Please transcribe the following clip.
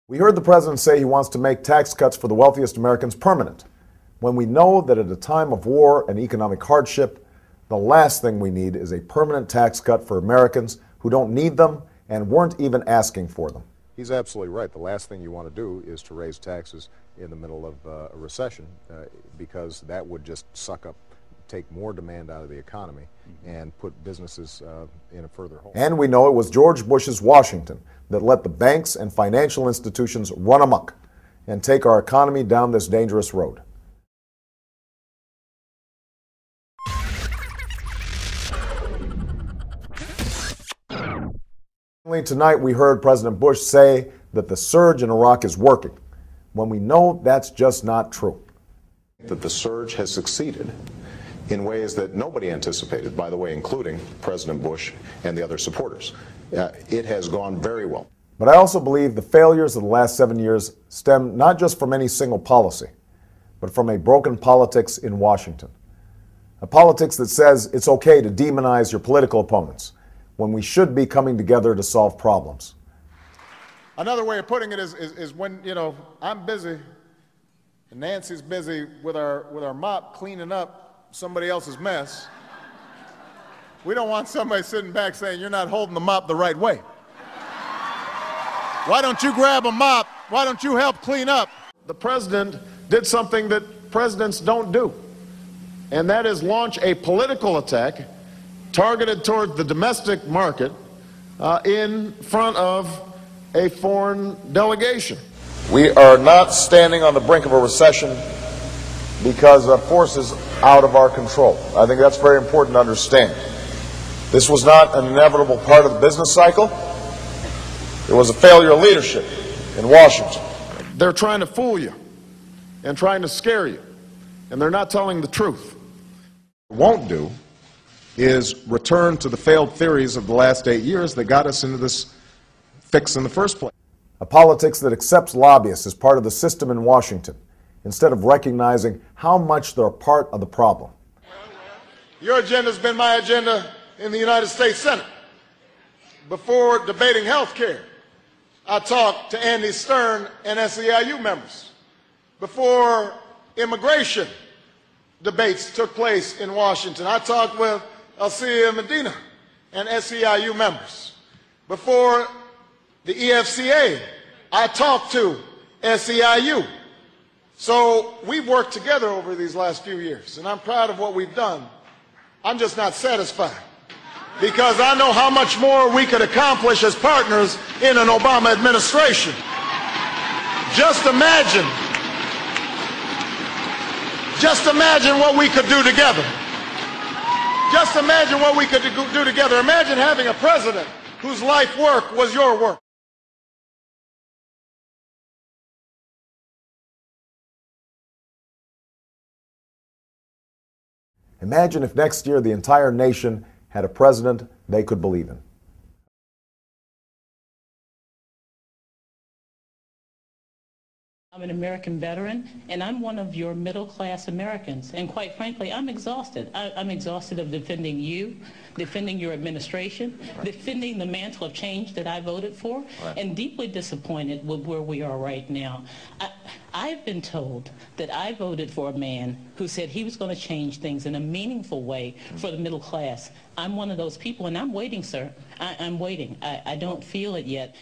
We heard the president say he wants to make tax cuts for the wealthiest Americans permanent, when we know that at a time of war and economic hardship, the last thing we need is a permanent tax cut for Americans who don't need them and weren't even asking for them. He's absolutely right. The last thing you want to do is to raise taxes in the middle of a recession because that would just take more demand out of the economy and put businesses in a further hole. And we know it was George Bush's Washington that let the banks and financial institutions run amok and take our economy down this dangerous road. Tonight we heard President Bush say that the surge in Iraq is working, when we know that's just not true. That the surge has succeeded in ways that nobody anticipated, by the way, including President Bush and the other supporters. It has gone very well. But I also believe the failures of the last 7 years stem not just from any single policy, but from a broken politics in Washington. A politics that says it's okay to demonize your political opponents, when we should be coming together to solve problems. Another way of putting it is when, I'm busy and Nancy's busy with our mop cleaning up somebody else's mess. We don't want somebody sitting back saying, you're not holding the mop the right way. Why don't you grab a mop? Why don't you help clean up? The president did something that presidents don't do, and that is launch a political attack targeted toward the domestic market in front of a foreign delegation. We are not standing on the brink of a recession because of forces out of our control. I think that's very important to understand. This was not an inevitable part of the business cycle. It was a failure of leadership in Washington. They're trying to fool you and trying to scare you, and they're not telling the truth. Won't do is return to the failed theories of the last 8 years that got us into this fix in the first place. A politics that accepts lobbyists as part of the system in Washington, instead of recognizing how much they're part of the problem. Your agenda's been my agenda in the United States Senate. Before debating health care, I talked to Andy Stern and SEIU members. Before immigration debates took place in Washington, I talked with Alcia Medina and SEIU members. Before the EFCA, I talked to SEIU. So we've worked together over these last few years, and I'm proud of what we've done. I'm just not satisfied, because I know how much more we could accomplish as partners in an Obama administration. Just imagine what we could do together. Just imagine what we could do together. Imagine having a president whose life work was your work. Imagine if next year the entire nation had a president they could believe in. I'm an American veteran, and I'm one of your middle-class Americans. And quite frankly, I'm exhausted. I'm exhausted of defending you, defending your administration, defending the mantle of change that I voted for, and deeply disappointed with where we are right now. I've been told that I voted for a man who said he was going to change things in a meaningful way for the middle class. I'm one of those people, and I'm waiting, sir. I'm waiting. I don't feel it yet.